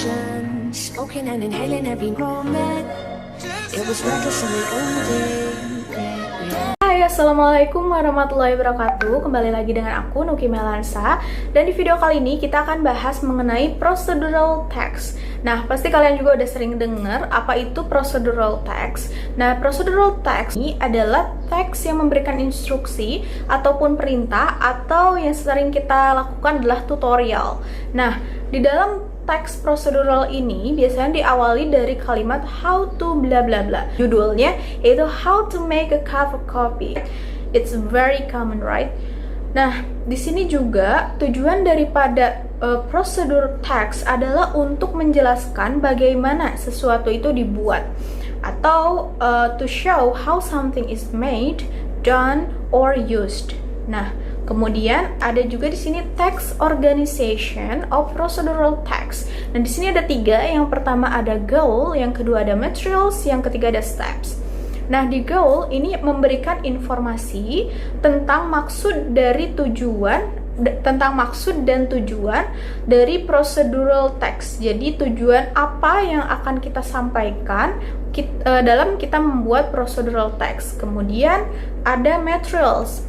emotions, smoking and inhaling every moment. It was reckless and we owned it. Hai, assalamualaikum warahmatullahi wabarakatuh. Kembali lagi dengan aku Nuki Melansa. Dan di video kali ini kita akan bahas mengenai procedural text. Nah, pasti kalian juga udah sering dengar apa itu procedural text. Nah, procedural text ini adalah teks yang memberikan instruksi ataupun perintah, atau yang sering kita lakukan adalah tutorial. Nah, di dalam teks procedural ini biasanya diawali dari kalimat how to bla bla bla. Judulnya yaitu how to make a cover copy. It's very common, right? Nah, di sini juga tujuan daripada prosedur text adalah untuk menjelaskan bagaimana sesuatu itu dibuat, atau to show how something is made, done, or used. Nah, kemudian ada juga di sini text organization of procedural text. Nah, di sini ada tiga. Yang pertama ada goal, yang kedua ada materials, yang ketiga ada steps. Nah, di goal ini memberikan informasi tentang maksud dan tujuan dari procedural text. Jadi tujuan apa yang akan kita sampaikan dalam kita membuat procedural text. Kemudian ada materials.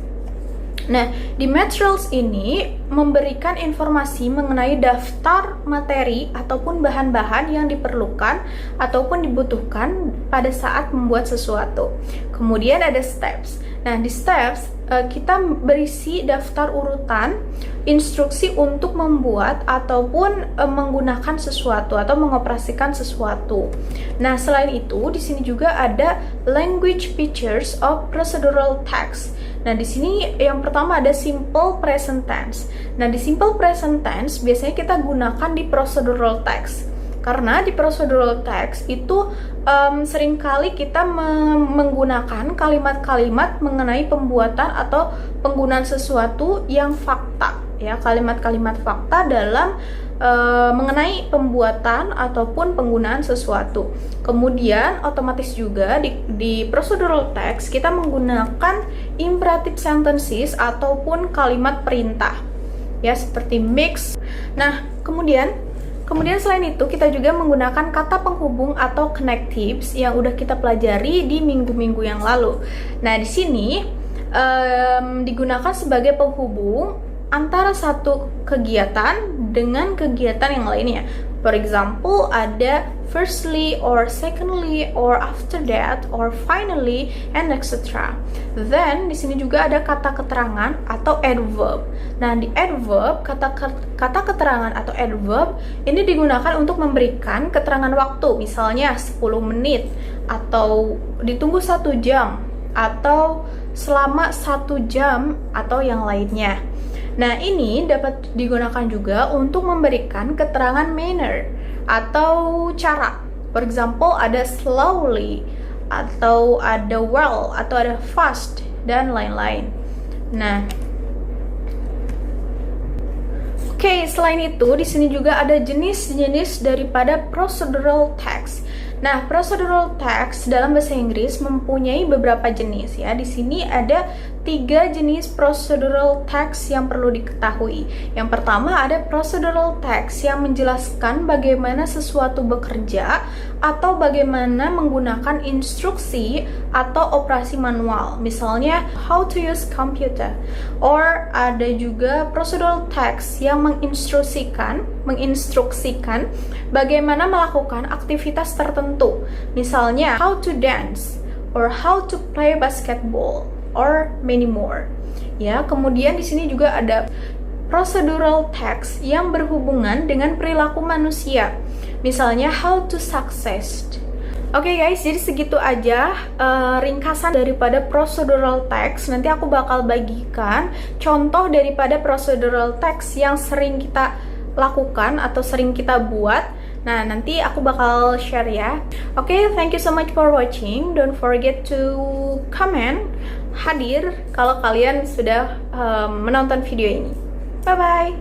Nah, di materials ini memberikan informasi mengenai daftar materi ataupun bahan-bahan yang diperlukan ataupun dibutuhkan pada saat membuat sesuatu. Kemudian ada steps. Nah, di steps kita berisi daftar urutan instruksi untuk membuat ataupun menggunakan sesuatu atau mengoperasikan sesuatu. Nah, selain itu di sini juga ada language features of procedural text. Nah, di sini yang pertama ada simple present tense. Nah, di simple present tense biasanya kita gunakan di procedural text. Karena di procedural text itu seringkali kita menggunakan kalimat-kalimat mengenai pembuatan atau penggunaan sesuatu yang fakta, ya, kalimat-kalimat fakta dalam mengenai pembuatan ataupun penggunaan sesuatu. Kemudian otomatis juga di procedural text kita menggunakan imperative sentences ataupun kalimat perintah, ya, seperti mix. Nah, kemudian selain itu kita juga menggunakan kata penghubung atau connectives yang udah kita pelajari di minggu-minggu yang lalu. Nah, di sini digunakan sebagai penghubung antara satu kegiatan dengan kegiatan yang lainnya. For example, ada firstly or secondly or after that or finally and etc. Then di sini juga ada kata keterangan atau adverb. Nah, di adverb kata keterangan atau adverb ini digunakan untuk memberikan keterangan waktu, misalnya 10 menit atau ditunggu 1 jam atau selama 1 jam atau yang lainnya. Nah, ini dapat digunakan juga untuk memberikan keterangan manner atau cara. For example, ada slowly, atau ada well, atau ada fast, dan lain-lain. Nah, oke, selain itu di sini juga ada jenis-jenis daripada procedural text. Nah, procedural text dalam bahasa Inggris mempunyai beberapa jenis, ya. Di sini ada 3 jenis procedural text yang perlu diketahui. Yang pertama ada procedural text yang menjelaskan bagaimana sesuatu bekerja atau bagaimana menggunakan instruksi atau operasi manual. Misalnya how to use computer. Or ada juga procedural text yang menginstruksikan bagaimana melakukan aktivitas tertentu. Misalnya how to dance or how to play basketball or many more. Ya, kemudian di sini juga ada procedural text yang berhubungan dengan perilaku manusia. Misalnya how to success. Oke guys, jadi segitu aja ringkasan daripada procedural text. Nanti aku bakal bagikan contoh daripada procedural text yang sering kita lakukan atau sering kita buat. Nah, nanti aku bakal share, ya. Oke, thank you so much for watching. Don't forget to comment hadir kalau kalian sudah menonton video ini. Bye-bye.